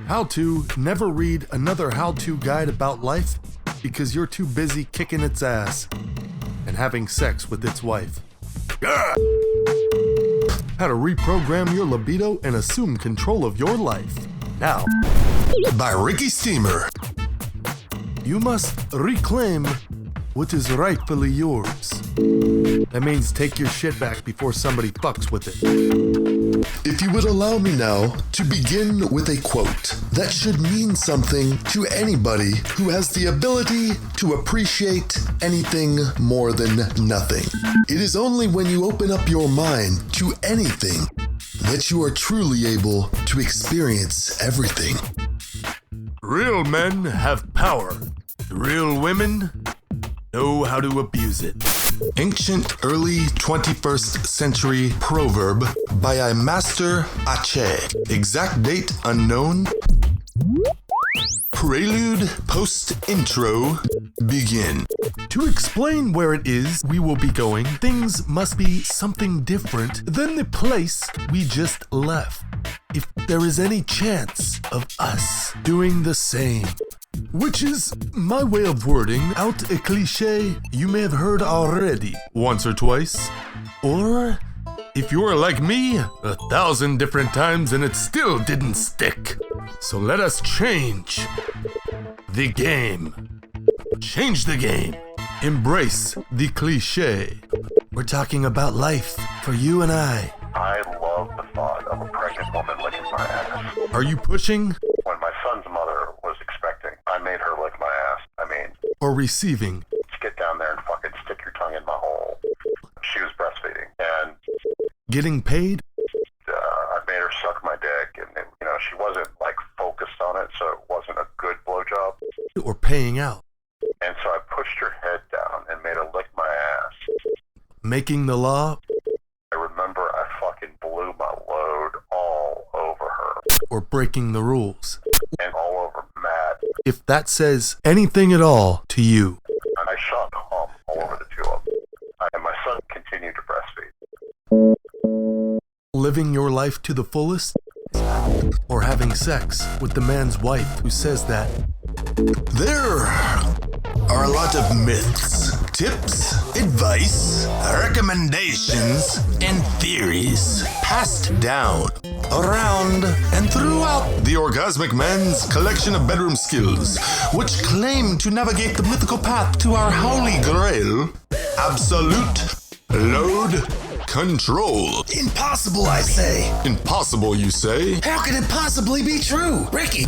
How to never read another how-to guide about life because you're too busy kicking its ass and having sex with its wife. How to reprogram your libido and assume control of your life. Now, by Ricky Steamer. You must reclaim what is rightfully yours. That means take your shit back before somebody fucks with it. If you would allow me now to begin with a quote that should mean something to anybody who has the ability to appreciate anything more than nothing. It is only when you open up your mind to anything that you are truly able to experience everything. Real men have power. Real women know how to abuse it. Ancient early 21st century proverb by a master Ache. Exact date unknown. Prelude post-intro begin. To explain where it is we will be going, things must be something different than the place we just left. If there is any chance of us doing the same. Which is my way of wording out a cliché you may have heard already once or twice. Or if you are like me, 1,000 different times and it still didn't stick. So let us change the game. Change the game. Embrace the cliché. We're talking about life for you and I. I love the thought of a pregnant woman licking my ass. Are you pushing? When my son's mother was expecting, I made her lick my ass. Or receiving? Just get down there and fucking stick your tongue in my hole. She was breastfeeding, and Getting paid? I made her suck my dick, and she wasn't like focused on it, so it wasn't a good blowjob. Or paying out? And so I pushed her head down and made her lick my ass. Making the law? I remember I fucking blew my load all over her. Or breaking the rules? And all over Matt. If that says anything at all to you. And I shot cum all over the two of them. And my son continued to breastfeed. Living your life to the fullest? Or having sex with the man's wife who says that? There are a lot of myths, tips, advice, recommendations, and theories passed down, around, and throughout the Orgasmic Man's collection of bedroom skills, which claim to navigate the mythical path to our holy grail, absolute load control. Impossible, I say. Impossible, you say? How can it possibly be true, Ricky?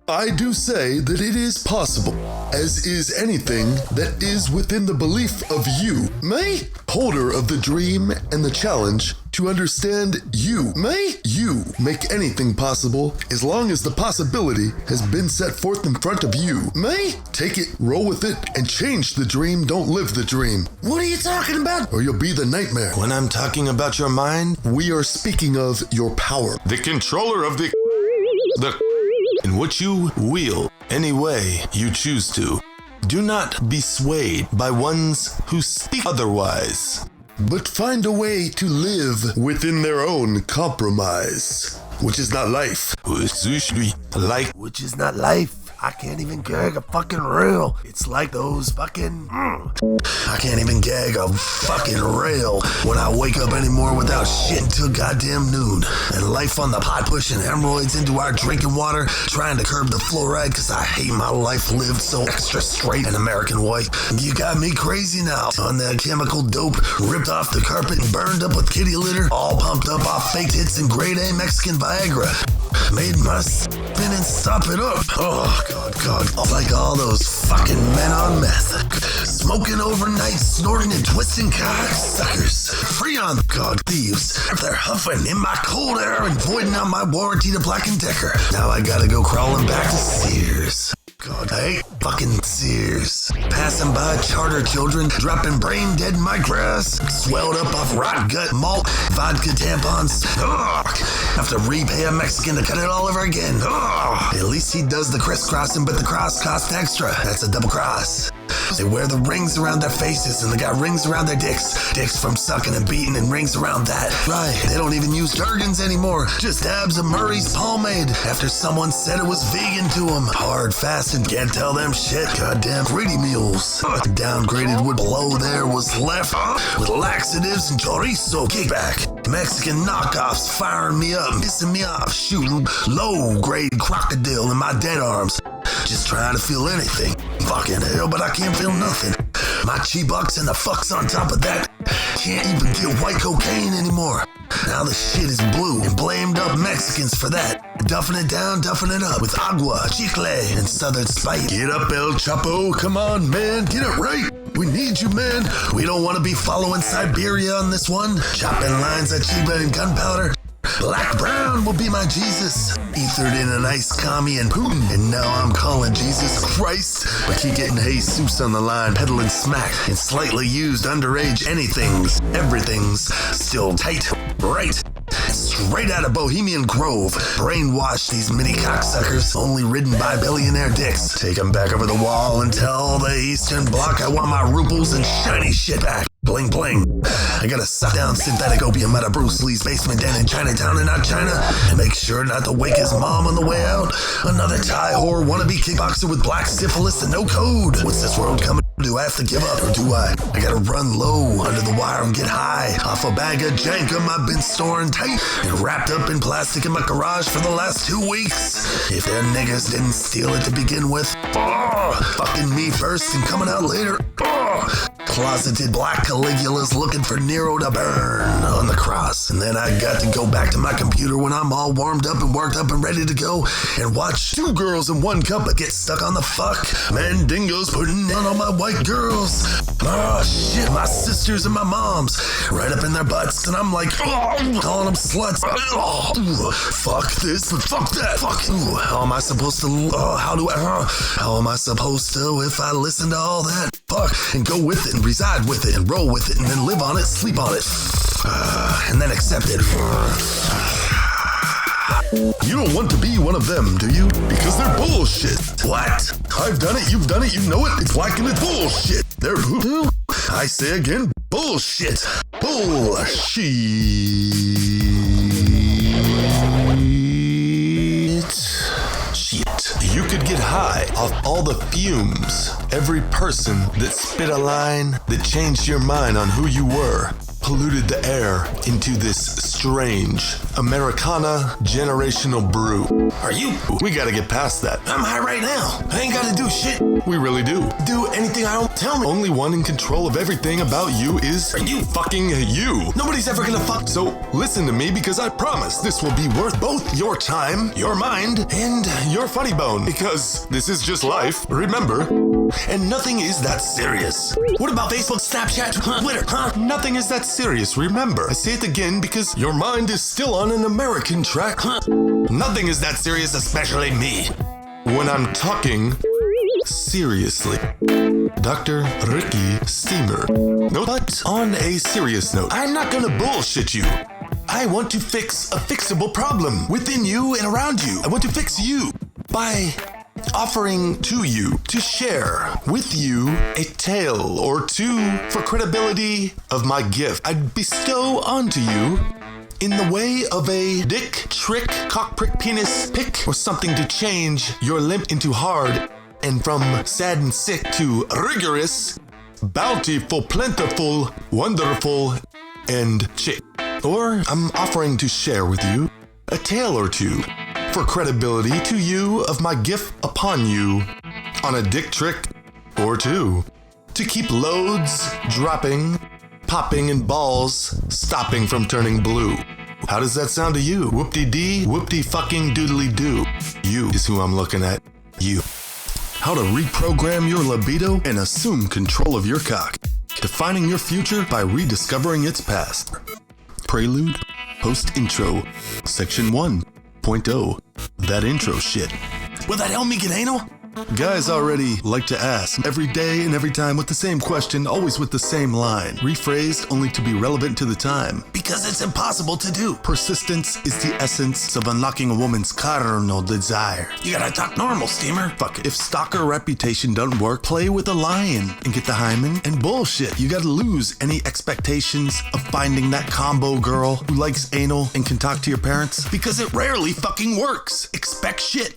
I do say that it is possible, as is anything that is within the belief of you, me, holder of the dream and the challenge to understand you, me. You make anything possible as long as the possibility has been set forth in front of you, me. Take it, roll with it, and change the dream, don't live the dream. What are you talking about? Or you'll be the nightmare. When I'm talking about your mind, we are speaking of your power. The controller of the in which you wield any way you choose to. Do not be swayed by ones who speak otherwise, but find a way to live within their own compromise, which is not life. Which is not life. I can't even gag a fucking rail. It's like those fucking... I can't even gag a fucking rail when I wake up anymore without shit until goddamn noon. And life on the pot pushing hemorrhoids into our drinking water, trying to curb the fluoride because I hate my life lived so extra straight and American white. You got me crazy now on that chemical dope, ripped off the carpet and burned up with kitty litter, all pumped up off faked hits and grade A Mexican Viagra. Made my spin and stop it up. Oh, God. Like all those fucking men on meth. Smoking overnight, snorting and twisting cocksuckers. Free on God thieves. They're huffing in my cold air and voiding out my warranty to Black & Decker. Now I gotta go crawling back to Sears. God, I hate fucking Sears. Passing by charter children, dropping brain dead in my grass, swelled up off rot gut malt, vodka tampons. Ugh. Have to repay a Mexican to cut it all over again. Ugh. At least he does the crisscrossing, but the cross costs extra. That's a double cross. They wear the rings around their faces and they got rings around their dicks. Dicks from sucking and beating and rings around that. Right, they don't even use Jergens anymore. Just dabs of Murray's pomade after someone said it was vegan to them. Hard, fast, and can't tell them shit. Goddamn greedy mules. Downgraded wood below there was left with laxatives and chorizo kickback. Mexican knockoffs firing me up, pissing me off, shooting low-grade crocodile in my dead arms. Just trying to feel anything. Fucking hell, but I can't feel nothing. My Chi-Bucks and the fucks on top of that can't even get white cocaine anymore. Now the shit is blue and blamed up Mexicans for that. Duffing it down, duffing it up with agua, chicle, and southern spite. Get up, El Chapo, come on, man, get it right. We need you, man. We don't want to be following Siberia on this one. Chopping lines of Chiba and gunpowder. Black Brown will be my Jesus. Ethered in an ice commie and Putin. And now I'm calling Jesus Christ. But keep getting Jesus on the line, peddling smack and slightly used underage anythings. Everything's still tight, right? Straight out of Bohemian Grove. Brainwash these mini cocksuckers, only ridden by billionaire dicks. Take them back over the wall and tell the Eastern Bloc I want my rubles and shiny shit back. Bling bling. I gotta suck down synthetic opium out of Bruce Lee's basement down in Chinatown and not China, and make sure not to wake his mom on the way out. Another Thai whore wannabe kickboxer with black syphilis and no code. What's this world coming to? Do I have to give up or do I gotta run low under the wire and get high off a bag of jankum I've been storing tight and wrapped up in plastic in my garage for the last 2 weeks. If them niggas didn't steal it to begin with, fucking me first and coming out later. Closeted black Caligula's looking for Nero to burn on the cross. And then I got to go back to my computer when I'm all warmed up and worked up and ready to go and watch 2 girls in 1 cup but get stuck on the fuck. Mandingo's putting down on my white girls. Oh shit, my sisters and my moms right up in their butts, and I'm like, calling them sluts. Fuck this, but fuck that. Fuck. How am I supposed to? How am I supposed to if I listen to all that? Fuck, and go with it and reside with it and roll with it and then live on it, sleep on it, and then accept it. You don't want to be one of them, do you? Because they're bullshit. What? I've done it, you've done it, you know it. It's black and it's bullshit. They're I say again, bullshit. Bullshit. You could get high off all the fumes. Every person that spit a line that changed your mind on who you were polluted the air into this strange Americana generational brew. Are you? We gotta get past that. I'm high right now. I ain't gotta do shit. We really do. Do anything I don't tell me. Only one in control of everything about you is you. Fucking you. Nobody's ever gonna fuck. So listen to me, because I promise this will be worth both your time, your mind, and your funny bone. Because this is just life, remember? And nothing is that serious. What about Facebook, Snapchat, Twitter, Nothing is that serious, remember. I say it again because your mind is still on an American track. Nothing is that serious, especially me. When I'm talking seriously. Dr. Ricky Steamer. No, but on a serious note, I'm not gonna bullshit you. I want to fix a fixable problem within you and around you. I want to fix you by offering to you to share with you a tale or two for credibility of my gift I'd bestow onto you in the way of a dick, trick, cock prick, penis pick, or something to change your limp into hard, and from sad and sick to rigorous, bountiful, plentiful, wonderful, and chick. Or I'm offering to share with you a tale or two for credibility to you of my gift upon you on a dick trick or two, to keep loads dropping, popping, and balls stopping from turning blue. How does that sound to you? Whoop-de-dee, whoop-de-fucking-doodly-doo. You is who I'm looking at. You. How to reprogram your libido and assume control of your cock. Defining your future by rediscovering its past. Prelude, post-intro, section 1.0. That intro shit. Will that help me get anal? Guys already like to ask every day and every time with the same question, always with the same line, rephrased only to be relevant to the time. Because it's impossible to do. Persistence is the essence of unlocking a woman's carnal desire. You gotta talk normal, Steamer. Fuck it. If stalker reputation doesn't work, play with a lion and get the hymen. And bullshit, you gotta lose any expectations of finding that combo girl who likes anal and can talk to your parents. Because it rarely fucking works. Expect shit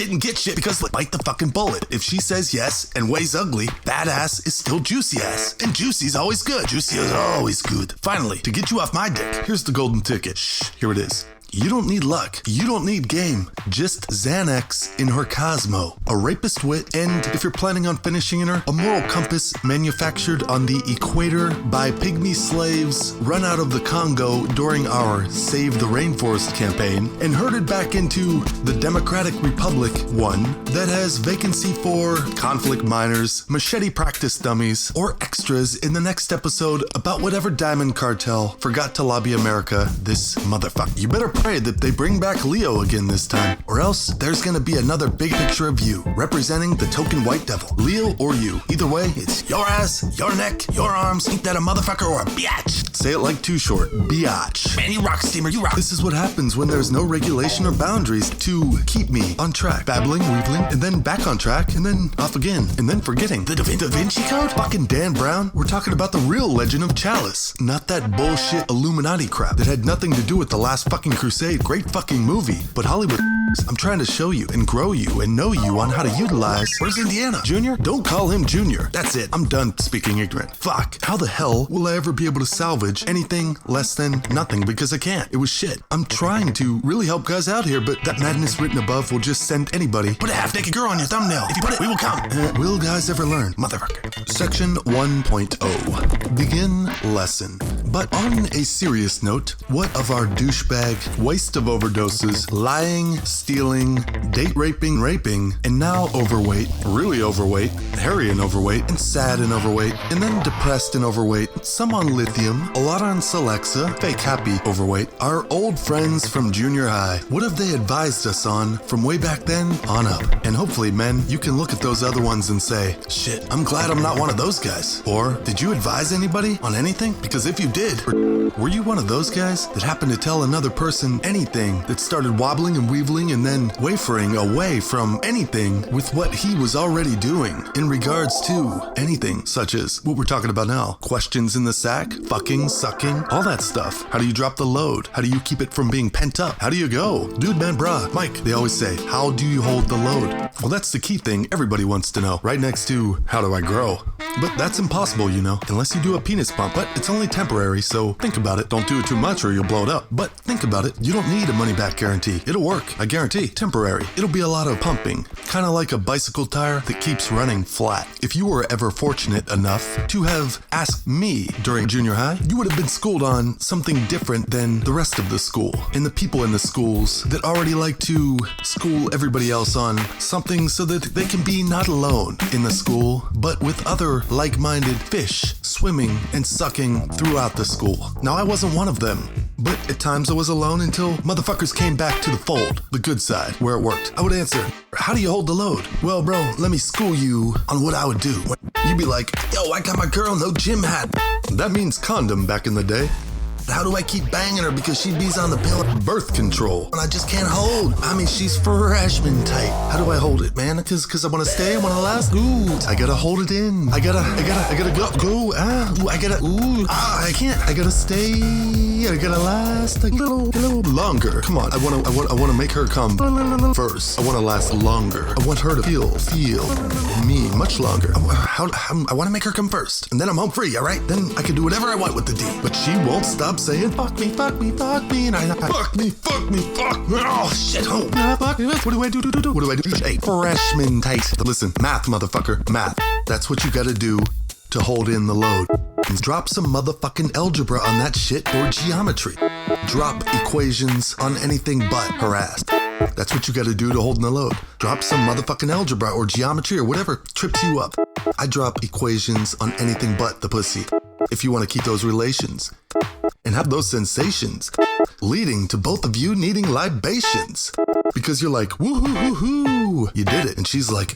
and get shit, because Bite the fucking bullet. If she says yes and weighs ugly, that ass is still juicy ass. And juicy's always good. juicy is always good. Finally, to get you off my dick, here's the golden ticket. Shh, here it is. You don't need luck. You don't need game. Just Xanax in her Cosmo, a rapist wit, and if you're planning on finishing in her, a moral compass manufactured on the equator by pygmy slaves run out of the Congo during our Save the Rainforest campaign and herded back into the Democratic Republic one that has vacancy for conflict miners, machete practice dummies, or extras in the next episode about whatever diamond cartel forgot to lobby America this motherfucker. You better pray that they bring back Leo again this time, or else there's gonna be another big picture of you representing the token white devil. Leo or you. Either way, it's your ass, your neck, your arms. Ain't that a motherfucker or a biatch? Say it like Too Short. Biatch. Man, you rock, Steamer, you rock. This is what happens when there's no regulation or boundaries to keep me on track. Babbling, weebling, and then back on track, and then off again, and then forgetting. The Da Vinci Code? Fucking Dan Brown? We're talking about the real legend of Chalice, not that bullshit Illuminati crap that had nothing to do with the last fucking crusade. Great fucking movie, but Hollywood. I'm trying to show you and grow you and know you on how to utilize. Where's Indiana? Junior? Don't call him Junior. That's it. I'm done speaking ignorant. Fuck. How the hell will I ever be able to salvage anything less than nothing? Because I can't. It was shit. I'm trying to really help guys out here, but that madness written above will just send anybody. Put a half-naked girl on your thumbnail. If you put it, we will come. Will guys ever learn? Motherfucker. Section 1.0. Begin lesson. But on a serious note, what of our douchebag waste of overdoses, lying, stealing, date raping, and now overweight, really overweight, hairy and overweight, and sad and overweight, and then depressed and overweight, some on lithium, a lot on Celexa, fake happy overweight, our old friends from junior high. What have they advised us on from way back then on up? And hopefully, men, you can look at those other ones and say, shit, I'm glad I'm not one of those guys. Or, did you advise anybody on anything? Because if you did, were you one of those guys that happened to tell another person anything that started wobbling and weavling and then wafering away from anything with what he was already doing in regards to anything such as what we're talking about now? Questions in the sack, fucking, sucking, all that stuff. How do you drop the load? How do you keep it from being pent up? How do you go? Dude, man, brah, Mike, they always say, how do you hold the load? Well, that's the key thing everybody wants to know, right next to how do I grow? But that's impossible, you know, unless you do a penis pump, but it's only temporary, so think about it. Don't do it too much or you'll blow it up. But think about it, you don't need a money-back guarantee. It'll work, I guarantee. Temporary. It'll be a lot of pumping, kind of like a bicycle tire that keeps running flat. If you were ever fortunate enough to have asked me during junior high, you would have been schooled on something different than the rest of the school, and the people in the schools that already like to school everybody else on something so that they can be not alone in the school, but with other like-minded fish swimming and sucking throughout the school. Now, I wasn't one of them, but at times I was alone until motherfuckers came back to the fold, the good side, where it worked. I would answer, how do you hold the load? Well, bro, let me school you on what I would do. You'd be like, yo, I got my girl no gym hat. That means condom back in the day. How do I keep banging her because she bees on the pill? Birth control. And I just can't hold. I mean, she's freshman tight. How do I hold it, man? Cause I wanna stay, I wanna last. Ooh, I gotta hold it in. I gotta go. I can't. I gotta stay. I gotta last a little longer. Come on, I wanna make her come first. I wanna last longer. I want her to feel me much longer. I wanna make her come first. And then I'm home free, all right? Then I can do whatever I want with the D. But she won't stop saying, fuck me, and I fuck me. Oh, shit, oh. Fuck me, what do I do? What do I do? Hey, freshman tight. Listen, math, motherfucker, math. That's what you gotta do to hold in the load. Drop some motherfucking algebra on that shit or geometry. Drop equations on anything but her ass. That's what you gotta do to hold in the load. Drop some motherfucking algebra or geometry or whatever trips you up. I drop equations on anything but the pussy. If you want to keep those relations and have those sensations leading to both of you needing libations. because you're like, woohoo, woohoo, you did it. And she's like,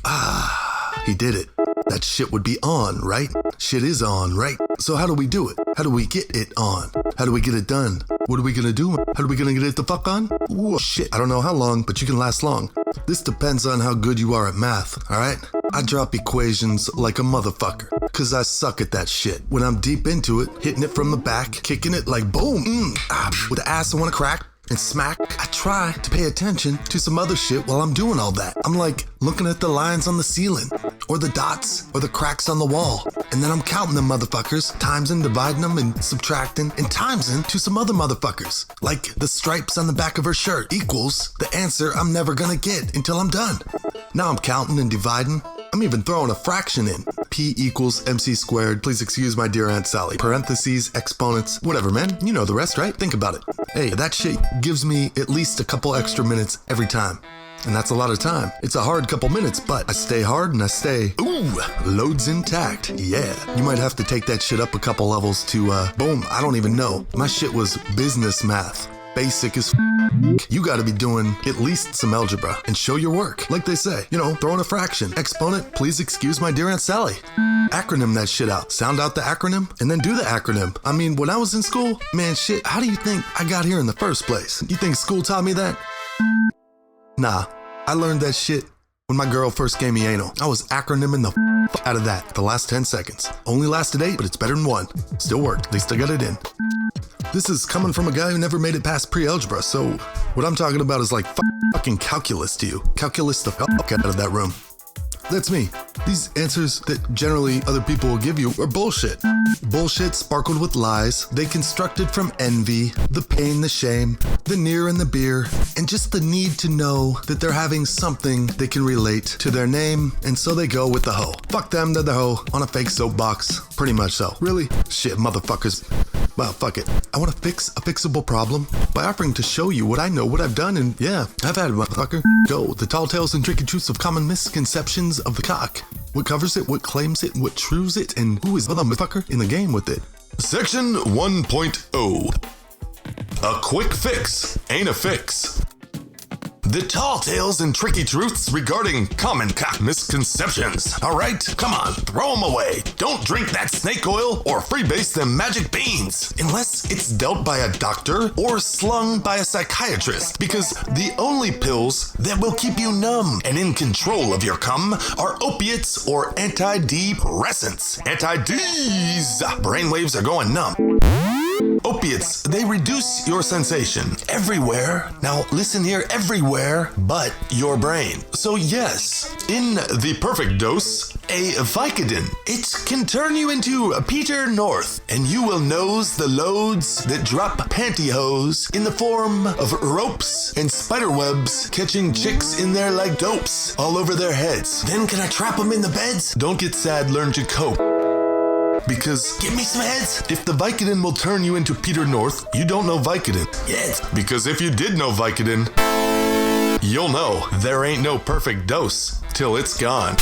he did it. That shit would be on, right? Shit is on, right? So how do we do it? How do we get it on? How do we get it done? What are we gonna do? How are we gonna get it the fuck on? Ooh, shit, I don't know how long, but you can last long. This depends on how good you are at math, alright? I drop equations like a motherfucker, cause I suck at that shit. When I'm deep into it, hitting it from the back, kicking it like boom, with the ass I wanna crack, and smack, I try to pay attention to some other shit while I'm doing all that. I'm like looking at the lines on the ceiling, or the dots, or the cracks on the wall. And then I'm counting them motherfuckers, times and dividing them and subtracting, and times to some other motherfuckers. Like the stripes on the back of her shirt equals the answer I'm never gonna get until I'm done. Now I'm counting and dividing. I'm even throwing a fraction in. P equals MC squared. Please excuse my dear Aunt Sally. Parentheses, exponents, whatever, man. You know the rest, right? Think about it. Hey, that shit gives me at least a couple extra minutes every time. And that's a lot of time. It's a hard couple minutes, but I stay hard and I stay, loads intact. Yeah. You might have to take that shit up a couple levels to, boom, I don't even know. My shit was business math. Basic as you gotta be doing at least some algebra and show your work. Like they say, throwing a fraction. Exponent, please excuse my dear Aunt Sally. Acronym that shit out. Sound out the acronym and then do the acronym. I mean, when I was in school, man, shit, how do you think I got here in the first place? You think school taught me that? Nah, I learned that shit when my girl first gave me anal. I was acronyming the out of that the last 10 seconds. Only lasted 8, but it's better than 1. Still worked, at least I got it in. This is coming from a guy who never made it past pre-algebra, so what I'm talking about is like fucking calculus to you. Calculus the fuck out of that room. That's me. These answers that generally other people will give you are bullshit. Bullshit sparkled with lies. They constructed from envy, the pain, the shame, the near and the beer, and just the need to know that they're having something they can relate to their name, and so they go with the hoe. Fuck them, they're the hoe on a fake soapbox. Pretty much so. Really? Shit, motherfuckers. Well, fuck it. I want to fix a fixable problem by offering to show you what I know, what I've done, and yeah, I've had it, motherfucker. Go, the tall tales and tricky truths of common misconceptions of the cock. What covers it, what claims it, what trues it, and who is the motherfucker in the game with it. Section 1.0. A quick fix ain't a fix. The tall tales and tricky truths regarding common cock misconceptions. All right, come on, throw them away. Don't drink that snake oil or freebase them magic beans unless it's dealt by a doctor or slung by a psychiatrist, because the only pills that will keep you numb and in control of your cum are opiates or antidepressants. Anti-Ds. Brainwaves are going numb. Opiates, they reduce your sensation everywhere. Now listen here, everywhere but your brain. So yes, in the perfect dose, a Vicodin. It can turn you into Peter North, and you will nose the loads that drop pantyhose in the form of ropes and spiderwebs, catching chicks in there like dopes all over their heads. Then can I trap them in the beds? Don't get sad, learn to cope. Because, give me some heads. If the Vicodin will turn you into Peter North, you don't know Vicodin. Yes. Because if you did know Vicodin, you'll know there ain't no perfect dose till it's gone.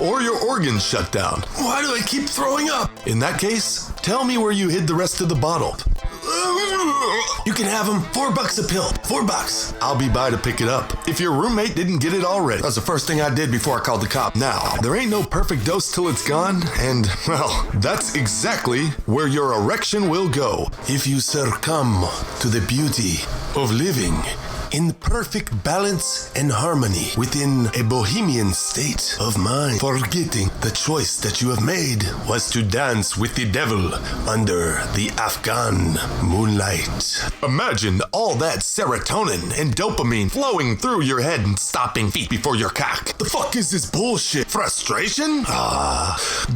Or your organs shut down. Why do I keep throwing up? In that case, tell me where you hid the rest of the bottle. You can have them $4 a pill. $4. I'll be by to pick it up. If your roommate didn't get it already. That's the first thing I did before I called the cop. Now, there ain't no perfect dose till it's gone, and, well, that's exactly where your erection will go if you succumb to the beauty of living in perfect balance and harmony within a bohemian state of mind, forgetting the choice that you have made was to dance with the devil under the Afghan moonlight. Imagine all that serotonin and dopamine flowing through your head and stopping feet before your cock. The fuck is this bullshit? Frustration?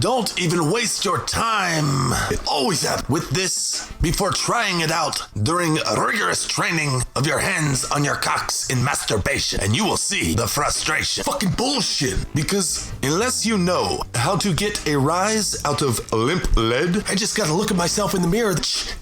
Don't even waste your time. Always have with this before trying it out during rigorous training of your hands on your cocks in masturbation, and you will see the frustration. Fucking bullshit. Because unless you know how to get a rise out of limp lead, I just gotta look at myself in the mirror.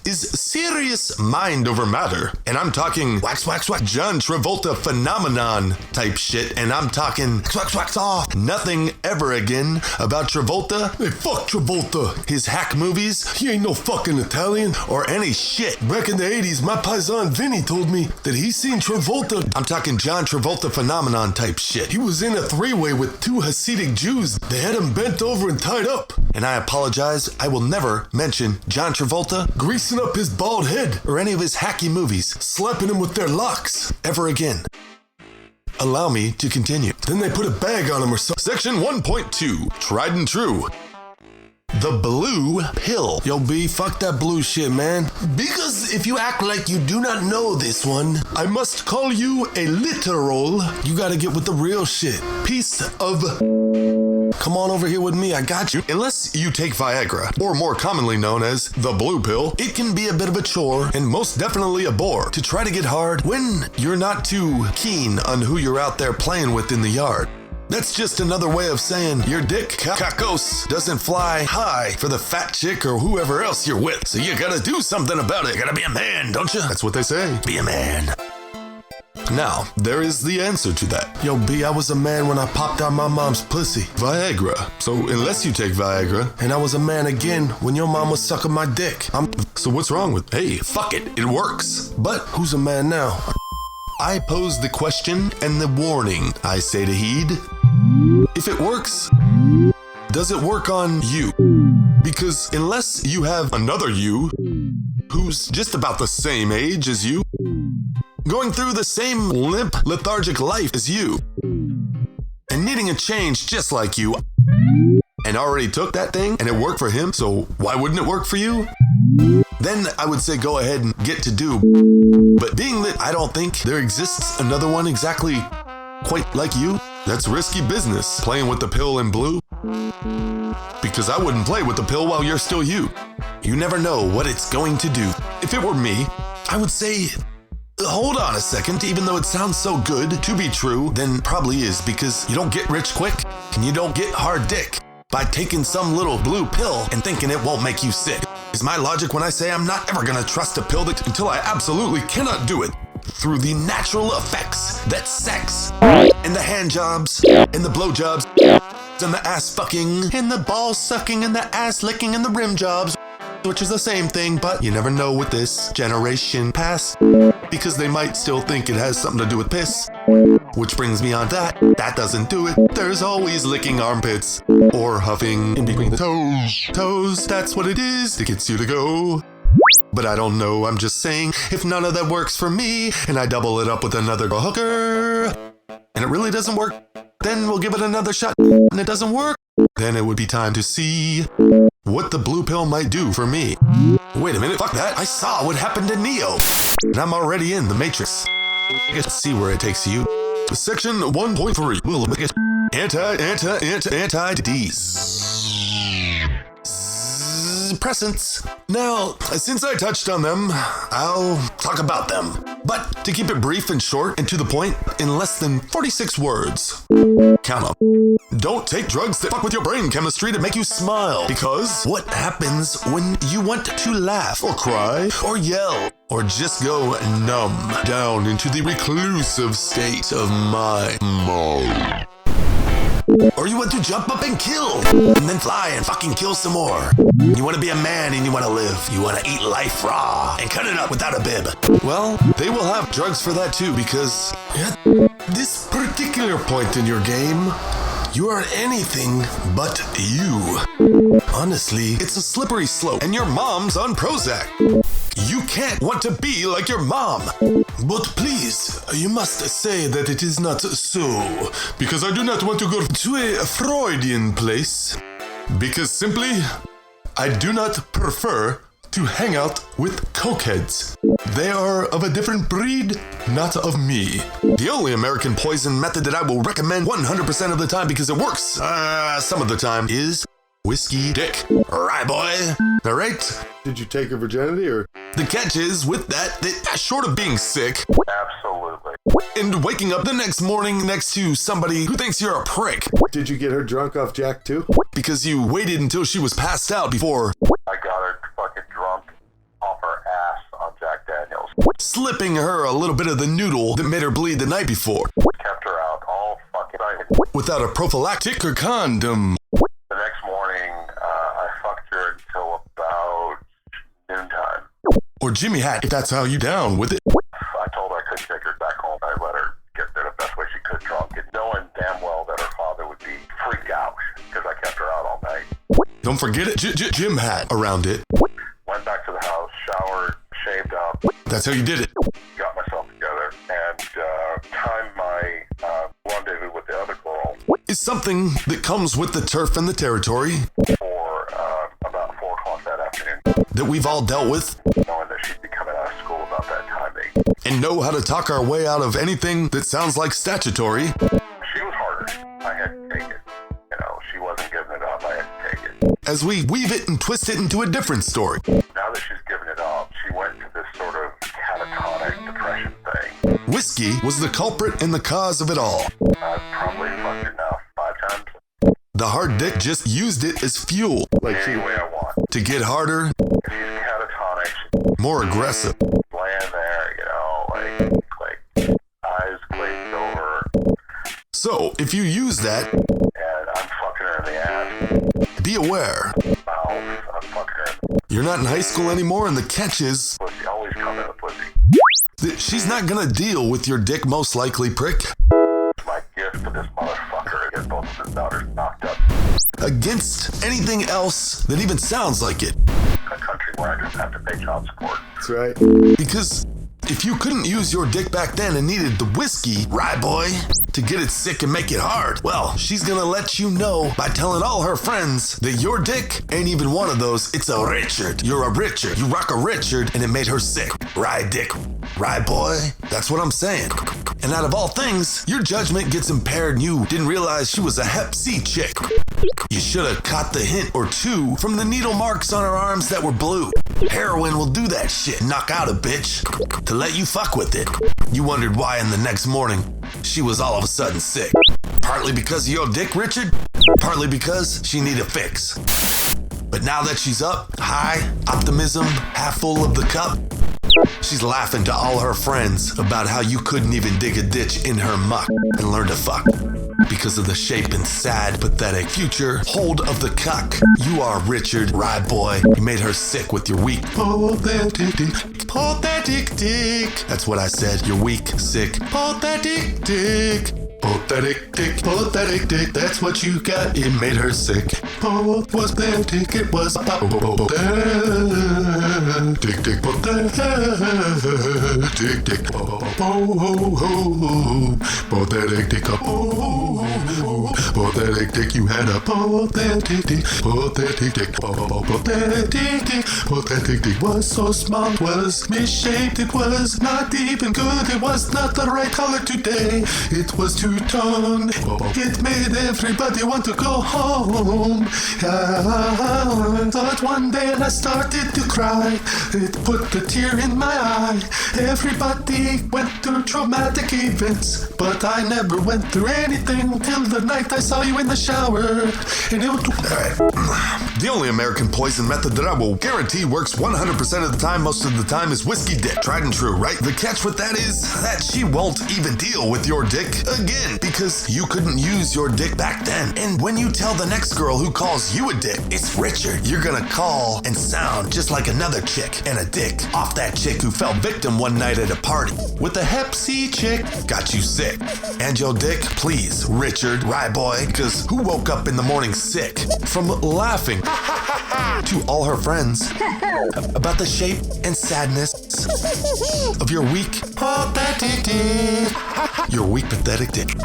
Is serious mind over matter. And I'm talking wax, wax, wax, John Travolta phenomenon type shit, and I'm talking wax, wax off. Nothing ever again about Travolta. Hey, fuck Travolta. His hack movies, he ain't no fucking Italian or any shit. Back in the 80s, my paisan Vinny told me me that he's seen Travolta. I'm talking John Travolta phenomenon type shit. He was in a three-way with two Hasidic Jews. They had him bent over and tied up. And I apologize, I will never mention John Travolta greasing up his bald head or any of his hacky movies, slapping him with their locks ever again. Allow me to continue. Then they put a bag on him or something. Section 1.2, tried and true. The blue pill. Yo, B, fuck that blue shit, man. Because if you act like you do not know this one, I must call you a literal. You gotta get with the real shit. Piece of... Come on over here with me, I got you. Unless you take Viagra, or more commonly known as the blue pill, it can be a bit of a chore and most definitely a bore to try to get hard when you're not too keen on who you're out there playing with in the yard. That's just another way of saying your dick, kakos, doesn't fly high for the fat chick or whoever else you're with. So you gotta do something about it. You gotta be a man, don't you? That's what they say. Be a man. Now, there is the answer to that. Yo, B, I was a man when I popped out my mom's pussy. Viagra. So unless you take Viagra. And I was a man again when your mom was sucking my dick. So what's wrong with... Hey, fuck it. It works. But who's a man now? I pose the question and the warning. I say to heed. If it works, does it work on you? Because unless you have another you who's just about the same age as you, going through the same limp, lethargic life as you, and needing a change just like you, and already took that thing and it worked for him, so why wouldn't it work for you? Then I would say go ahead and get to do. But being that I don't think there exists another one exactly quite like you, that's risky business, playing with the pill in blue. Because I wouldn't play with the pill while you're still you. You never know what it's going to do. If it were me, I would say, hold on a second, even though it sounds so good to be true, then probably is, because you don't get rich quick and you don't get hard dick by taking some little blue pill and thinking it won't make you sick. Is my logic when I say I'm not ever gonna trust a pill until I absolutely cannot do it through the natural effects that sex and the hand jobs and the blow jobs and the ass fucking and the ball sucking and the ass licking and the rim jobs, which is the same thing, but you never know with this generation past because they might still think it has something to do with piss. Which brings me on that doesn't do it. There's always licking armpits or huffing in between the toes. That's what it is. It gets you to go. But I don't know, I'm just saying, if none of that works for me, and I double it up with another hooker, and it really doesn't work, then we'll give it another shot, and it doesn't work, then it would be time to see what the blue pill might do for me. Wait a minute, fuck that, I saw what happened to Neo, and I'm already in the Matrix. Let's see where it takes you. Section 1.3, we'll look at antidepressants. Now, since I touched on them, I'll talk about them. But to keep it brief and short and to the point, in less than 46 words. Count up. Don't take drugs that fuck with your brain chemistry to make you smile. Because what happens when you want to laugh or cry or yell or just go numb down into the reclusive state of mind? Or you want to jump up and kill, and then fly and fucking kill some more. You want to be a man and you want to live. You want to eat life raw and cut it up without a bib. Well, they will have drugs for that too, because at this particular point in your game, you are anything but you. Honestly, it's a slippery slope, and your mom's on Prozac. You can't want to be like your mom. But please, you must say that it is not so, because I do not want to go to a Freudian place, because simply, I do not prefer to hang out with cokeheads. They are of a different breed, not of me. The only American poison method that I will recommend 100% of the time because it works some of the time is whiskey dick. Right, boy? All right? Did you take her virginity or? The catch is with that short of being sick Absolutely. and waking up the next morning next to somebody who thinks you're a prick. Did you get her drunk off Jack too? Because you waited until she was passed out before I got her fucking drunk off her ass on Jack Daniels. slipping her a little bit of the noodle that made her bleed the night before Kept her out all fucking night. without a prophylactic or condom. The next morning, I fucked her until about noontime. Or Jimmy hat if that's how you down with it. I told her Don't forget it. Gym hat around it. Went back to the house, showered, shaved up, That's how you did it. got myself together, and timed my rendezvous with the other girl It's something that comes with the turf and the territory for about 4 o'clock that afternoon, that we've all dealt with knowing that she'd be coming out of school about that timing. and know how to talk our way out of anything that sounds like statutory. She was harder. I had to take it. You know, she wasn't giving it up. I had to take it. As we weave it and twist it into a different story. Now that she's given it up, she went to this sort of catatonic depression thing. Whiskey was the culprit and the cause of it all. I've probably fucked her now 5 times. The hard dick just used it as fuel Any way I want. to get harder, She's catatonic. more aggressive. Laying there, you know, like eyes glazed over, So if you use that, and I'm fucking her in the ass. be aware. Mouth, I'm fucking her in You're not in high school anymore, and the catch is the pussy. Always come in the pussy. that she's not gonna deal with your dick, most likely, prick. It's my gift to this motherfucker to get both of his daughters knocked up. Against anything else that even sounds like it. In a country where I just have to pay child support. That's right. Because if you couldn't use your dick back then and needed the whiskey, rye boy, to get it sick and make it hard, well, she's gonna let you know by telling all her friends that your dick ain't even one of those. It's a Richard. You're a Richard. You rock a Richard, and it made her sick. Rye dick. Rye boy. That's what I'm saying. And out of all things, your judgment gets impaired and you didn't realize she was a Hep C chick. You should have caught the hint or two from the needle marks on her arms that were blue. Heroin will do that shit, knock out a bitch, to let you fuck with it. You wondered why in the next morning, she was all of a sudden sick. Partly because of your dick, Richard, partly because she needed a fix. But now that she's up, high, optimism, half full of the cup, she's laughing to all her friends about how you couldn't even dig a ditch in her muck and learn to fuck. Because of the shape and sad, pathetic future hold of the cuck. You are Richard, rye boy. You made her sick with your weak, pathetic dick. Pathetic dick. That's what I said. You're weak, sick, pathetic dick. Pathetic dick, pathetic dick. That's what you got. It made her sick. Pathetic, it was pathetic dick, pathetic dick. Pathetic dick, pathetic dick. You had a pathetic dick, pathetic dick, pathetic dick. Pathetic dick was so small, it was misshaped, it was not even good, it was not the right color today. It was two-tone, it made everybody want to go home. I thought one day and I started to cry. It put a tear in my eye. Everybody went through traumatic events, but I never went through anything until the night I saw you in the shower. And it was... The only American poison method that I will guarantee works 100% of the time, most of the time, is whiskey dick. Tried and true, right? The catch with that is that she won't even deal with your dick again, because you couldn't use your dick back then. And when you tell the next girl who calls you a dick, it's Richard, you're gonna call and sound just like another chick and a dick off that chick who fell victim one night at a party with a Hep C chick, got you sick. And your dick, please, Richard, rye boy, because who woke up in the morning sick from laughing to all her friends about the shape and sadness of your weak, pathetic dick. Your weak, pathetic dick.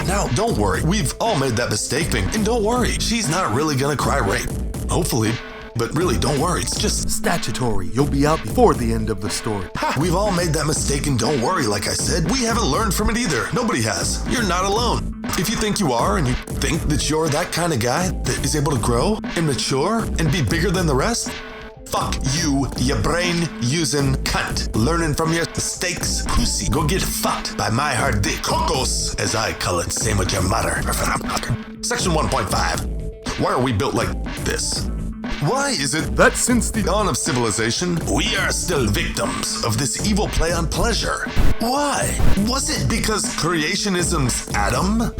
Now, don't worry. We've all made that mistake, and don't worry. She's not really gonna cry rape. Hopefully. But really, don't worry. It's just statutory. You'll be out before the end of the story. We've all made that mistake, and don't worry. Like I said, we haven't learned from it either. Nobody has. You're not alone. If you think you are, and you think that you're that kind of guy that is able to grow and mature and be bigger than the rest, fuck you brain-using cunt. Learning from your mistakes, pussy. Go get fucked by my hard dick. Cocos, as I call it. Same with your mother. Section 1.5. Why are we built like this? Why is it that since the dawn of civilization, we are still victims of this evil play on pleasure? Why? Was it because creationism's Adam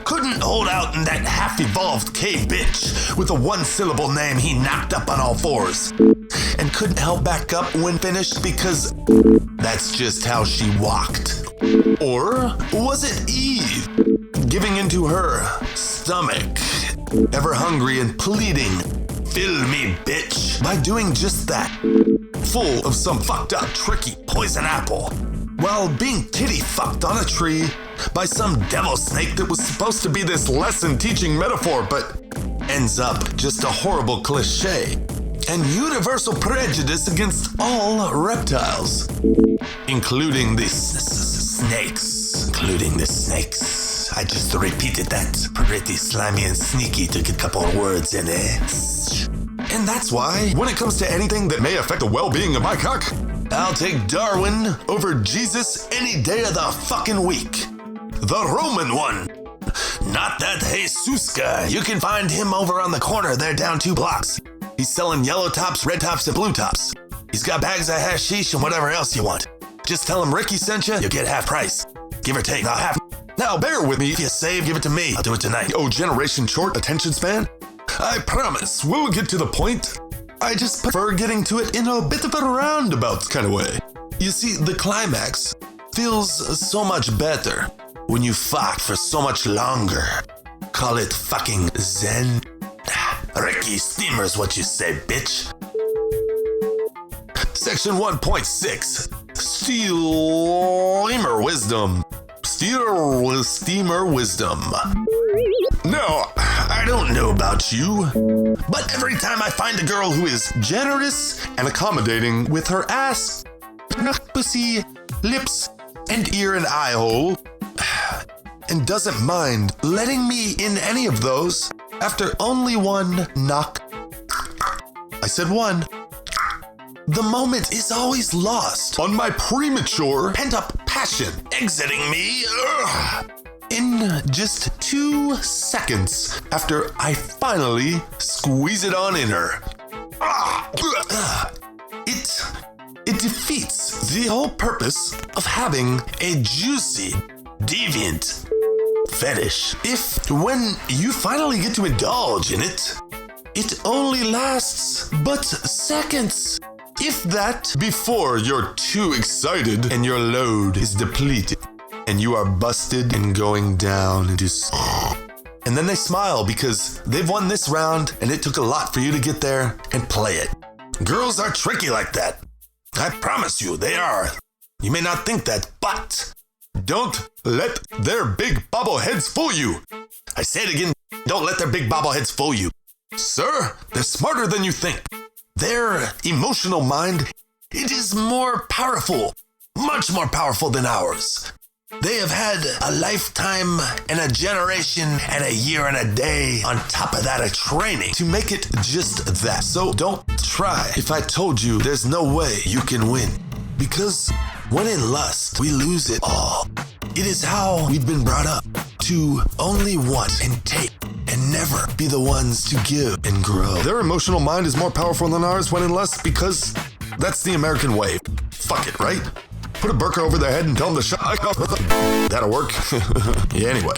couldn't hold out in that half-evolved cave bitch with a one-syllable name he knocked up on all fours and couldn't help back up when finished because that's just how she walked? Or was it Eve giving into her stomach, ever hungry and pleading, "Fill me, bitch," by doing just that, full of some fucked up, tricky poison apple, while being kitty fucked on a tree by some devil snake that was supposed to be this lesson-teaching metaphor, but ends up just a horrible cliche and universal prejudice against all reptiles, including the snakes. I just repeated that pretty slimy and sneaky, took a couple of words in it. And that's why, when it comes to anything that may affect the well-being of my cock, I'll take Darwin over Jesus any day of the fucking week. The Roman one. Not that Jesus guy. You can find him over on the corner there down 2 blocks. He's selling yellow tops, red tops, and blue tops. He's got bags of hashish and whatever else you want. Just tell him Ricky sent you, you'll get half price. Give or take, not half. Now bear with me. If you save, give it to me. I'll do it tonight. Oh, generation short attention span? I promise, we'll get to the point. I just prefer getting to it in a bit of a roundabout kind of way. You see, the climax feels so much better when you fuck for so much longer. Call it fucking zen. Ricky Steamer's what you say, bitch. Section 1.6. Steamer Wisdom. Steamer Wisdom. Now, I don't know about you, but every time I find a girl who is generous and accommodating with her ass, pussy, lips, and ear and eye hole, and doesn't mind letting me in any of those after only one knock, I said one, the moment is always lost on my premature pent-up passion exiting me in just 2 seconds after I finally squeeze it on in her. It defeats the whole purpose of having a juicy, deviant fetish if, when you finally get to indulge in it, it only lasts but seconds. If that, before you're too excited and your load is depleted and you are busted and going down into and then they smile because they've won this round and it took a lot for you to get there and play it. Girls are tricky like that. I promise you, they are. You may not think that, but don't let their big bobbleheads fool you. I say it again, don't let their big bobbleheads fool you. Sir, they're smarter than you think. Their emotional mind, it is more powerful, much more powerful than ours. They have had a lifetime and a generation and a year and a day on top of that of training to make it just that. So don't try if I told you there's no way you can win. Because when in lust, we lose it all. It is how we've been brought up to only want and take and never be the ones to give and grow. Their emotional mind is more powerful than ours when in lust because that's the American way. Fuck it, right? Put a burqa over their head and tell them to shut up. That'll work. Yeah, anyway.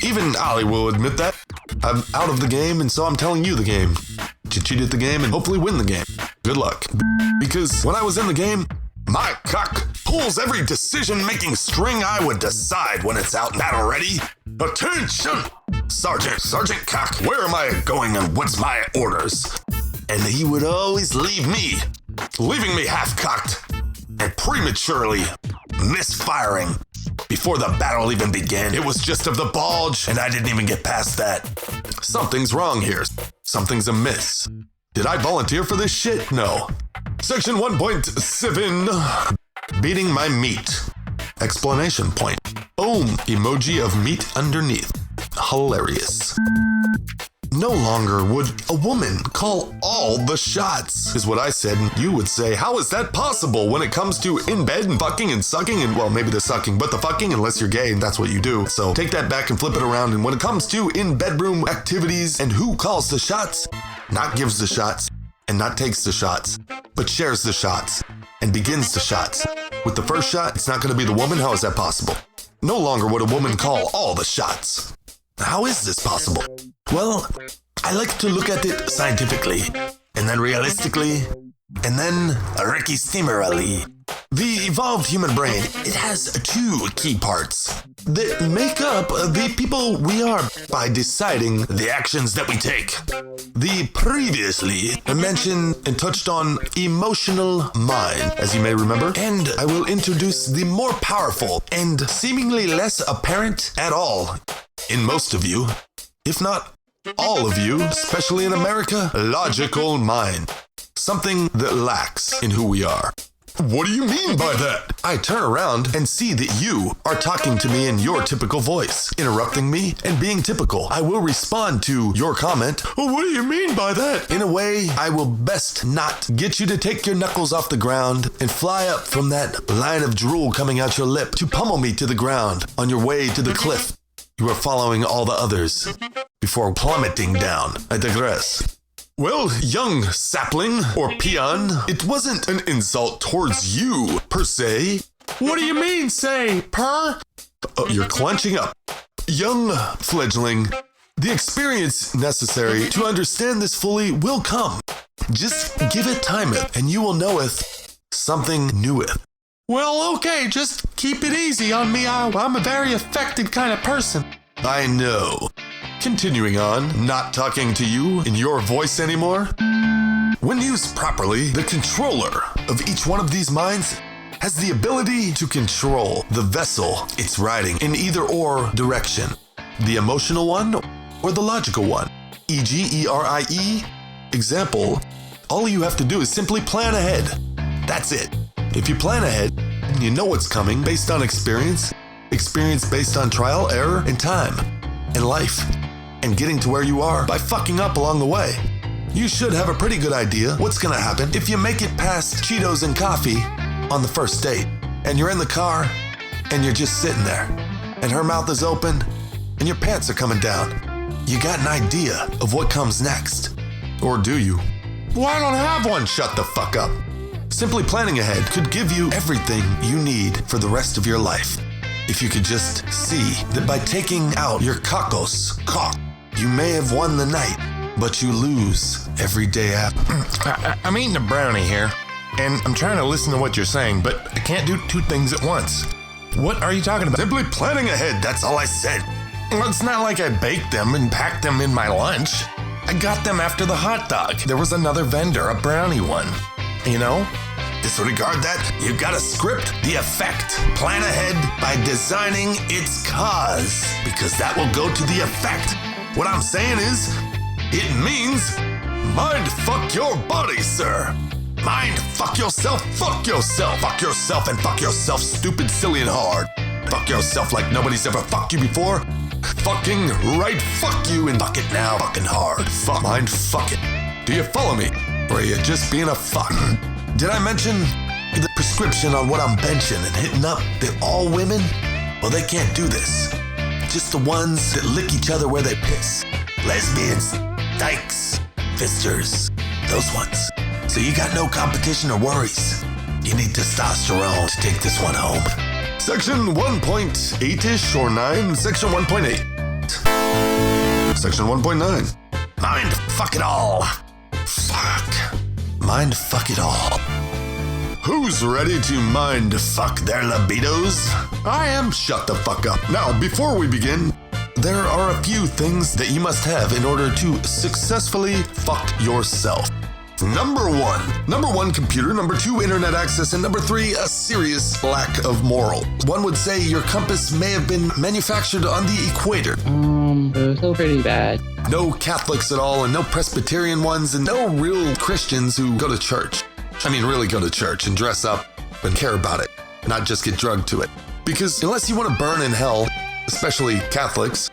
Even Ollie will admit that. I'm out of the game, and so I'm telling you the game. To cheat at the game and hopefully win the game. Good luck. Because when I was in the game, my cock pulls every decision-making string I would decide when it's out battle ready. Attention! Sergeant Cock, where am I going and what's my orders? And he would always leaving me half-cocked and prematurely misfiring before the battle even began. It was just of the bulge, and I didn't even get past that. Something's wrong here. Something's amiss. Did I volunteer for this shit? No. Section 1.7. Beating my meat. Explanation point. Emoji of meat underneath. Hilarious. No longer would a woman call all the shots, is what I said, and you would say, how is that possible when it comes to in bed and fucking and sucking and, well, maybe the sucking, but the fucking, unless you're gay and that's what you do. So take that back and flip it around, and when it comes to in bedroom activities and who calls the shots, not gives the shots and not takes the shots, but shares the shots and begins the shots. With the first shot, it's not going to be the woman. How is that possible? No longer would a woman call all the shots. How is this possible? Well, I like to look at it scientifically, and then realistically, and then Ricky Steamerally. The The evolved human brain, it has two key parts that make up the people we are by deciding the actions that we take. The previously mentioned and touched on emotional mind, as you may remember, and I will introduce the more powerful and seemingly less apparent at all in most of you, if not all of you, especially in America, logical mind. Something that lacks in who we are. What do you mean by that? I turn around and see that you are talking to me in your typical voice, interrupting me and being typical. I will respond to your comment. Oh, what do you mean by that? In a way, I will best not get you to take your knuckles off the ground and fly up from that line of drool coming out your lip to pummel me to the ground on your way to the cliff. You are following all the others before plummeting down. I digress. Well, young sapling or peon, it wasn't an insult towards you, per se. What do you mean, say, per? You're clenching up. Young fledgling, the experience necessary to understand this fully will come. Just give it timeth, and you will knoweth something neweth. Well, okay, just keep it easy on me. I'm a very affected kind of person. I know. Continuing on, not talking to you in your voice anymore. When used properly, the controller of each one of these minds has the ability to control the vessel it's riding in either or direction. The emotional one or the logical one. E.g., E-R-I-E. Example, all you have to do is simply plan ahead. That's it. If you plan ahead, you know what's coming based on experience based on trial, error, and time, and life. And getting to where you are by fucking up along the way. You should have a pretty good idea what's gonna happen if you make it past Cheetos and coffee on the first date, and you're in the car, and you're just sitting there, and her mouth is open, and your pants are coming down. You got an idea of what comes next. Or do you? Well, I don't have one, shut the fuck up. Simply planning ahead could give you everything you need for the rest of your life. If you could just see that by taking out your cock, you may have won the night, but you lose every day after. I'm eating a brownie here, and I'm trying to listen to what you're saying, but I can't do two things at once. What are you talking about? Simply planning ahead, that's all I said. Well, it's not like I baked them and packed them in my lunch. I got them after the hot dog. There was another vendor, a brownie one. You know? Disregard that. You gotta script the effect. Plan ahead by designing its cause, because that will go to the effect. What I'm saying is, it means mind fuck your body, sir. Mind fuck yourself, fuck yourself. Fuck yourself and fuck yourself stupid, silly, and hard. Fuck yourself like nobody's ever fucked you before. Fucking right, fuck you, and fuck it now, fucking hard. Fuck, mind fuck it. Do you follow me? Or are you just being a fuck? Did I mention the prescription on what I'm benching and hitting up that all women? Well, they can't do this. Just the ones that lick each other where they piss. Lesbians, dykes, fisters, those ones. So you got no competition or worries. You need testosterone to take this one home. Section 1.8-ish or 9, Section 1.8. Section 1.9. Mind fuck it all. Fuck. Mind fuck it all. Who's ready to mind fuck their libidos? I am. Shut the fuck up. Now, before we begin, there are a few things that you must have in order to successfully fuck yourself. Number one, computer. Number 2, internet access. And number 3, a serious lack of moral. One would say your compass may have been manufactured on the equator. It was still pretty bad. No Catholics at all, and no Presbyterian ones, and no real Christians who go to church. I mean, really go to church and dress up and care about it, not just get drugged to it. Because unless you want to burn in hell, especially Catholics,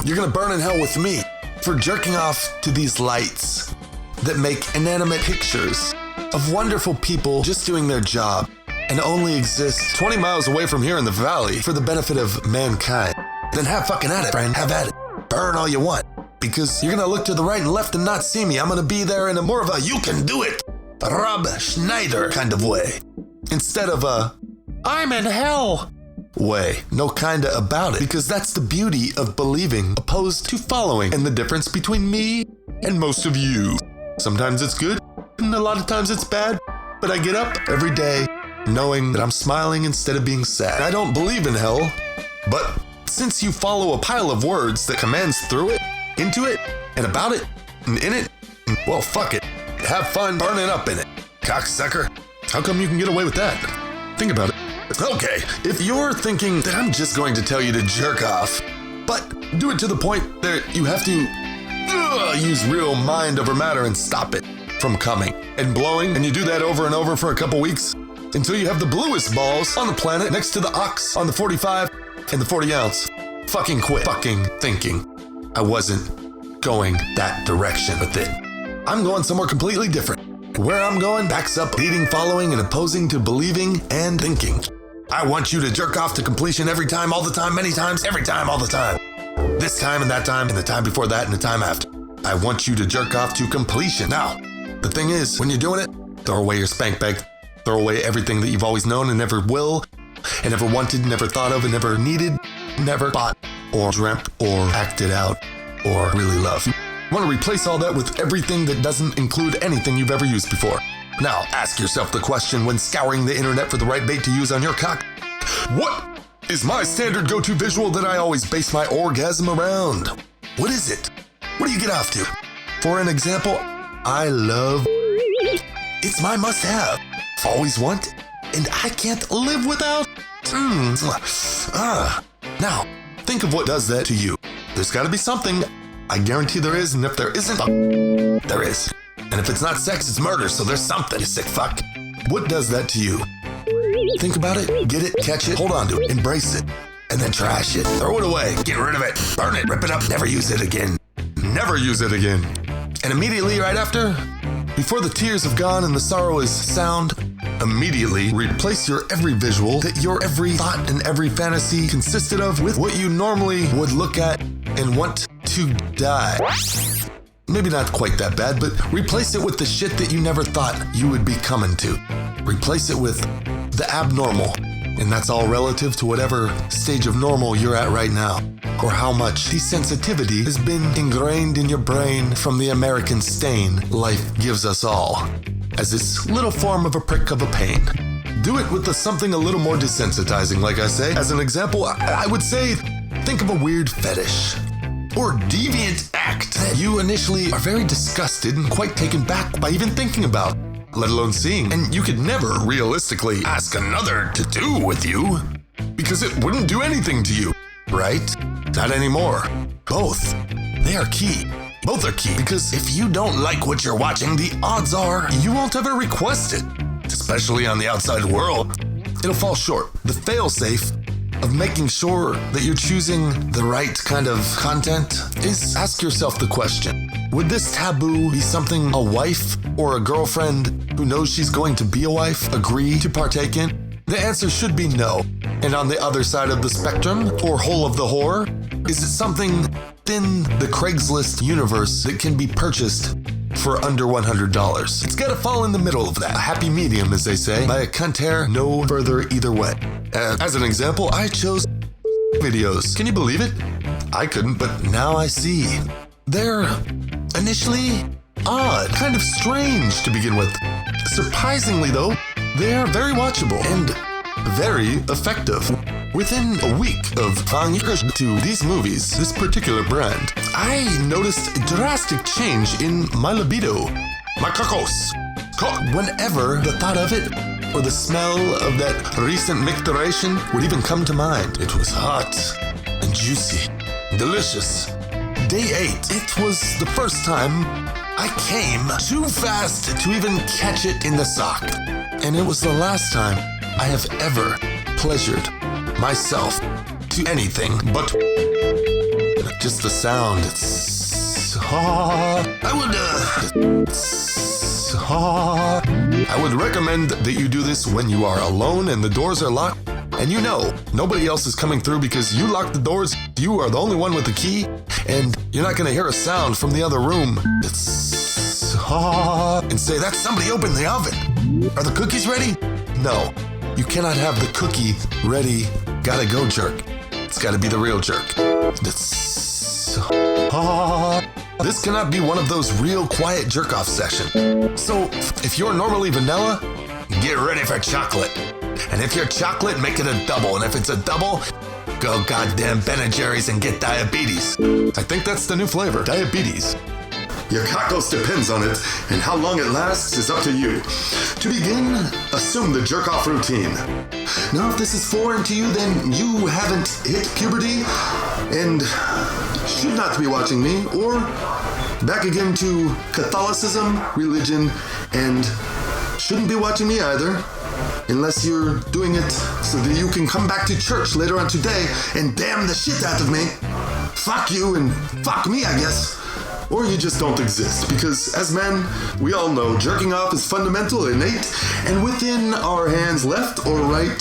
you're gonna burn in hell with me for jerking off to these lights that make inanimate pictures of wonderful people just doing their job and only exist 20 miles away from here in the valley for the benefit of mankind. Then have fucking at it, friend. Have at it. Burn all you want. Because you're gonna look to the right and left and not see me. I'm gonna be there in a more of a you can do it, Rob Schneider kind of way. Instead of a I'm in hell way. No kinda about it. Because that's the beauty of believing opposed to following, and the difference between me and most of you. Sometimes it's good, and a lot of times it's bad. But I get up every day knowing that I'm smiling instead of being sad. I don't believe in hell, but since you follow a pile of words that commands through it, into it, and about it, and in it, well, fuck it. Have fun burning up in it, cocksucker. How come you can get away with that? Think about it. Okay, if you're thinking that I'm just going to tell you to jerk off, but do it to the point that you have to use real mind over matter and stop it from coming and blowing, and you do that over and over for a couple weeks until you have the bluest balls on the planet next to the ox on the 45 and the 40 ounce. Fucking quit fucking thinking I wasn't going that direction with it. I'm going somewhere completely different. Where I'm going backs up leading, following, and opposing to believing and thinking. I want you to jerk off to completion every time, all the time, many times, every time, all the time. This time and that time and the time before that and the time after. I want you to jerk off to completion. Now, the thing is, when you're doing it, throw away your spank bag. Throw away everything that you've always known and never will, and never wanted, never thought of, and never needed, never bought, or dreamt, or acted out, or really loved. You want to replace all that with everything that doesn't include anything you've ever used before. Now, ask yourself the question when scouring the internet for the right bait to use on your cock. What is my standard go-to visual that I always base my orgasm around? What is it? What do you get off to? For an example, I love... It's my must-have. Always want, and I can't live without. Now, think of what does that to you. There's got to be something. I guarantee there is, and if there isn't, there is. And if it's not sex, it's murder, so there's something, you sick fuck. What does that to you? Think about it, get it, catch it, hold on to it, embrace it, and then trash it. Throw it away, get rid of it, burn it, rip it up, never use it again. Never use it again. And immediately right after, before the tears have gone and the sorrow is sound, immediately replace your every visual that your every thought and every fantasy consisted of with what you normally would look at and want to die. Maybe not quite that bad, but replace it with the shit that you never thought you would be coming to. Replace it with the abnormal, and that's all relative to whatever stage of normal you're at right now, or how much desensitivity has been ingrained in your brain from the American stain life gives us all, as this little form of a prick of a pain. Do it with something a little more desensitizing, like I say. As an example, I would say, think of a weird fetish or deviant act that you initially are very disgusted and quite taken back by even thinking about, let alone seeing. And you could never realistically ask another to do with you because it wouldn't do anything to you, right? Not anymore. Both. They are key. Both are key because if you don't like what you're watching, the odds are you won't ever request it, especially on the outside world. It'll fall short. The fail-safe of making sure that you're choosing the right kind of content is ask yourself the question, would this taboo be something a wife or a girlfriend who knows she's going to be a wife agree to partake in? The answer should be no. And on the other side of the spectrum, or whole of the horror, is it something in the Craigslist universe that can be purchased for under $100? It's gotta fall in the middle of that. A happy medium, as they say. By a cunt hair, no further either way. As an example, I chose videos. Can you believe it? I couldn't, but now I see. They're initially odd, kind of strange to begin with. Surprisingly though, they're very watchable and very effective. Within a week of finding to these movies, this particular brand, I noticed a drastic change in my libido. My cocos. Whenever the thought of it or the smell of that recent micturation would even come to mind. It was hot and juicy, delicious. Day 8, it was the first time I came too fast to even catch it in the sock. And it was the last time I have ever pleasured myself to anything but just the sound. I would recommend that you do this when you are alone and the doors are locked and you know nobody else is coming through because you locked the doors. You are the only one with the key and you're not going to hear a sound from the other room. And say, that's somebody opened the oven. Are the cookies ready? No, you cannot have the cookie ready. Gotta go jerk. It's gotta be the real jerk. This cannot be one of those real quiet jerk-off sessions. So if you're normally vanilla, get ready for chocolate. And if you're chocolate, make it a double. And if it's a double, go goddamn Ben & Jerry's and get diabetes. I think that's the new flavor, diabetes. Your cacos depends on it, and how long it lasts is up to you. To begin, assume the jerk-off routine. Now, if this is foreign to you, then you haven't hit puberty and should not be watching me, or back again to Catholicism, religion, and shouldn't be watching me either, unless you're doing it so that you can come back to church later on today and damn the shit out of me. Fuck you and fuck me, I guess. Or you just don't exist, because as men, we all know jerking off is fundamental, innate, and within our hands, left or right,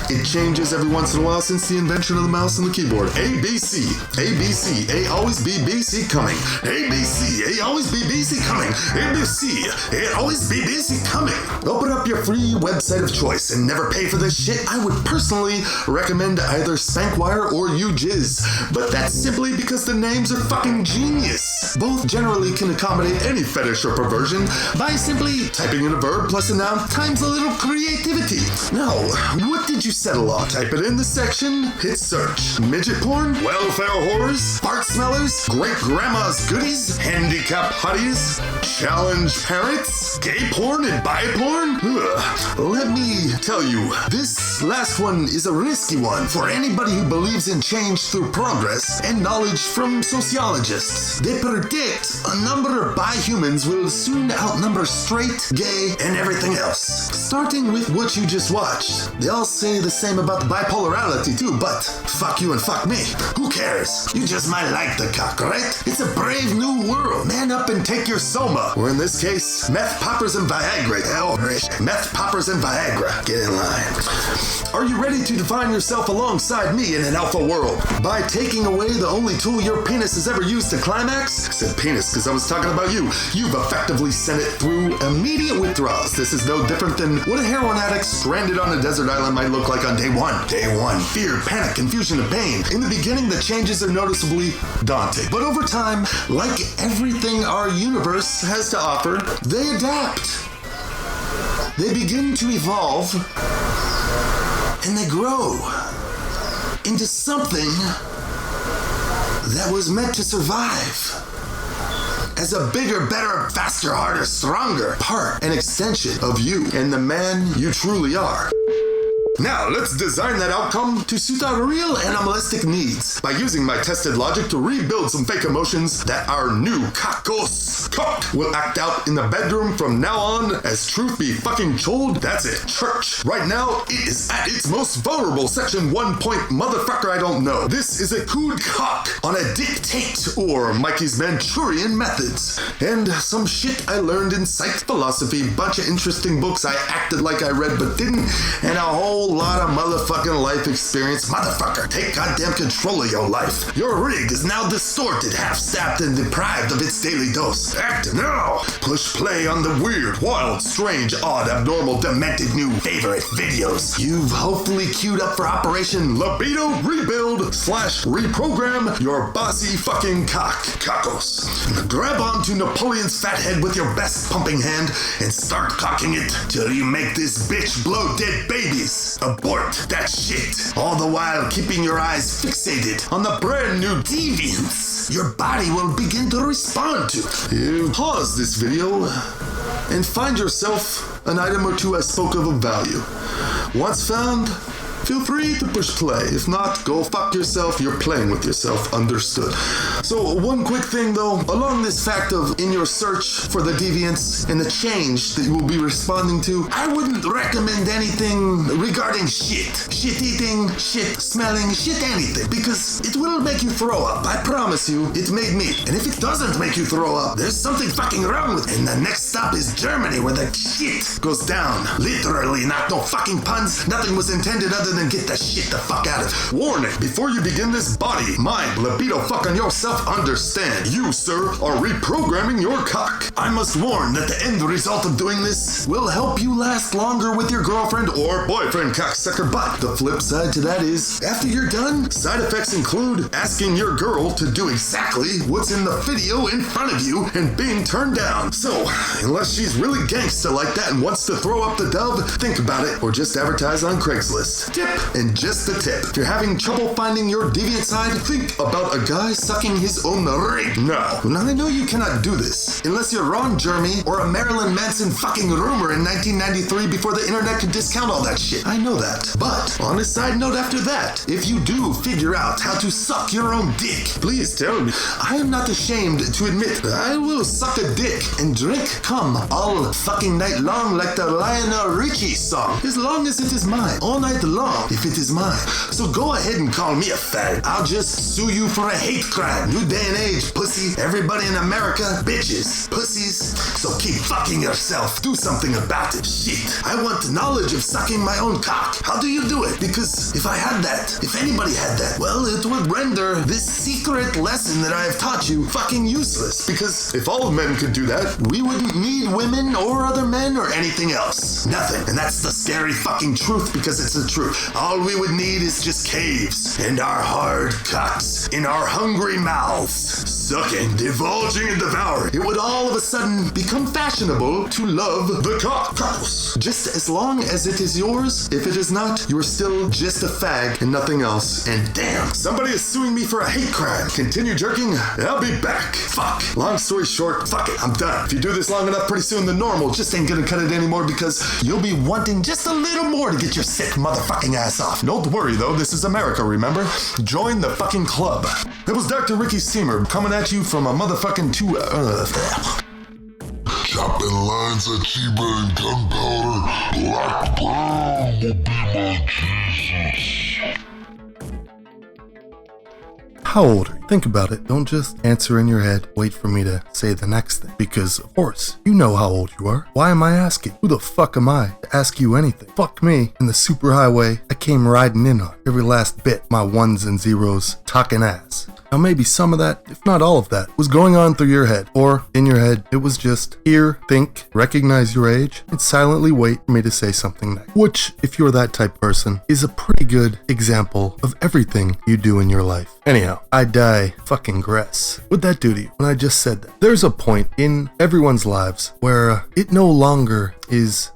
it changes every once in a while since the invention of the mouse and the keyboard. A, B, C, A, B, C, A, always be B, C, coming. A, B, C, A, always be B, C, coming. A, B, C, A, always be B, C, coming. Open up your free website of choice and never pay for this shit. I would personally recommend either Spankwire or YouJizz, but that's simply because the names are fucking genius. Both generally can accommodate any fetish or perversion by simply typing in a verb plus a noun times a little creativity. Now, what did you settle on? Type it in the section, hit search. Midget porn, welfare whores, fart smellers, great grandma's goodies, handicap hotties, challenge parents, gay porn and bi porn? Ugh. Let me tell you, this last one is a risky one for anybody who believes in change through progress and knowledge from sociologists. They predict a number of bi-humans will soon outnumber straight, gay, and everything else. Starting with what you just watched. They all say the same about bipolarity too, but fuck you and fuck me. Who cares? You just might like the cock, right? It's a brave new world. Man up and take your soma. Or in this case, meth poppers and Viagra. Hell, meth poppers and Viagra. Get in line. Are you ready to define yourself alongside me in an alpha world? By taking away the only tool your penis has ever used to climax? I said penis because I was talking about you. You've effectively sent it through immediate withdrawals. This is no different than what a heroin addict stranded on a desert island might look like on day one. Day one, fear, panic, confusion, and pain. In the beginning, the changes are noticeably daunting. But over time, like everything our universe has to offer, they adapt. They begin to evolve, and they grow into something that was meant to survive as a bigger, better, faster, harder, stronger part and extension of you and the man you truly are. Now, let's design that outcome to suit our real animalistic needs by using my tested logic to rebuild some fake emotions that our new cacos cock will act out in the bedroom from now on. As truth be fucking told, that's it. Church. Right now, it is at its most vulnerable. Section 1 point motherfucker I don't know. This is a cood cock on a dictate or Mikey's Manchurian methods. And some shit I learned in psych philosophy, bunch of interesting books I acted like I read but didn't, and a whole lot of motherfucking life experience. Motherfucker, take goddamn control of your life. Your rig is now distorted, half-stabbed, and deprived of its daily dose. Act now! Push play on the weird, wild, strange, odd, abnormal, demented new favorite videos. You've hopefully queued up for Operation LIBIDO Rebuild / Reprogram your bossy fucking cock. Cacos. Grab onto Napoleon's fat head with your best pumping hand and start cocking it till you make this bitch blow dead babies. Abort that shit, all the while keeping your eyes fixated on the brand new deviance your body will begin to respond to. You pause this video and find yourself an item or two I spoke of value. Once found, feel free to push play. If not, go fuck yourself. You're playing with yourself. Understood. So one quick thing though, along this fact of in your search for the deviance and the change that you will be responding to, I wouldn't recommend anything regarding shit. Shit eating, shit smelling, shit anything, because it will make you throw up. I promise you, it made me. And if it doesn't make you throw up, there's something fucking wrong with it. And the next stop is Germany, where the shit goes down. Literally, not no fucking puns. Nothing was intended other than get that shit the fuck out of. Warning, before you begin this body, mind, libido fuck on yourself, understand. You, sir, are reprogramming your cock. I must warn that the end result of doing this will help you last longer with your girlfriend or boyfriend, cocksucker. But the flip side to that is, after you're done, side effects include asking your girl to do exactly what's in the video in front of you and being turned down. So, unless she's really gangsta like that and wants to throw up the dub, think about it or just advertise on Craigslist. Tip, and just a tip. If you're having trouble finding your deviant side, think about a guy sucking his own rig. Now I know you cannot do this unless you're Ron Jeremy or a Marilyn Manson fucking rumor in 1993 before the internet could discount all that shit. I know that. But on a side note after that, if you do figure out how to suck your own dick, please tell me. I am not ashamed to admit that I will suck a dick and drink cum all fucking night long like the Lionel Richie song, as long as it is mine. All night long if it is mine. So go ahead and call me a fag. I'll just sue you for a hate crime. New day and age, pussy. Everybody in America, bitches, pussies. So keep fucking yourself. Do something about it. Shit. I want knowledge of sucking my own cock. How do you do it? Because if I had that, if anybody had that, well, it would render this secret lesson that I have taught you fucking useless. Because if all men could do that, we wouldn't need women or other men or anything else. Nothing. And that's the scary fucking truth, because it's the truth. All we would need is just caves and our hard cocks in our hungry mouths, sucking, divulging, and devouring. It would all of a sudden become fashionable to love the cock. Just as long as it is yours. If it is not, you are still just a fag and nothing else. And damn, somebody is suing me for a hate crime. Continue jerking, I'll be back. Fuck. Long story short, fuck it, I'm done. If you do this long enough, pretty soon the normal just ain't gonna cut it anymore, because you'll be wanting just a little more to get your sick motherfucking ass off. Don't worry though, this is America, remember? Join the fucking club. It was Dr. Ricky Seamer coming at you from a motherfucking Chopping lines of cheaper and gunpowder. Black brown will be my Jesus. How old are you? Think about it. Don't just answer in your head. Wait for me to say the next thing. Because, of course, you know how old you are. Why am I asking? Who the fuck am I to ask you anything? Fuck me. In the superhighway, I came riding in on every last bit. My ones and zeros talking ass. Now maybe some of that, if not all of that, was going on through your head. Or in your head, it was just hear, think, recognize your age, and silently wait for me to say something next. Which, if you're that type person, is a pretty good example of everything you do in your life. Anyhow, I digress. What'd that do to you when I just said that? There's a point in everyone's lives where it no longer is,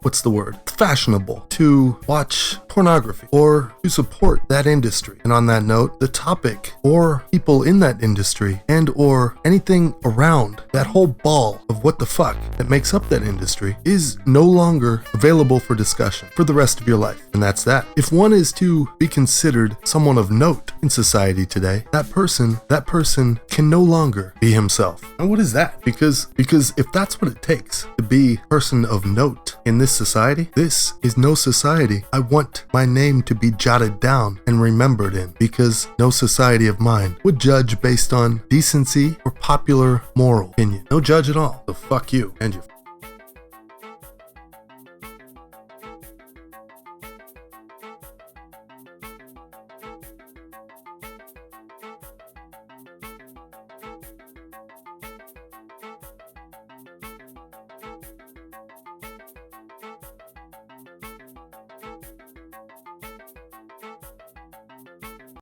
fashionable to watch pornography or to support that industry. And on that note, the topic or people in that industry and or anything around that whole ball of what the fuck that makes up that industry is no longer available for discussion for the rest of your life. And that's that. If one is to be considered someone of note in society today, that person can no longer be himself. And what is that? Because if that's what it takes to be a person of note in this society, this is no society I want my name to be jotted down and remembered in, because no society of mine would judge based on decency or popular moral opinion. No judge at all. So fuck you and your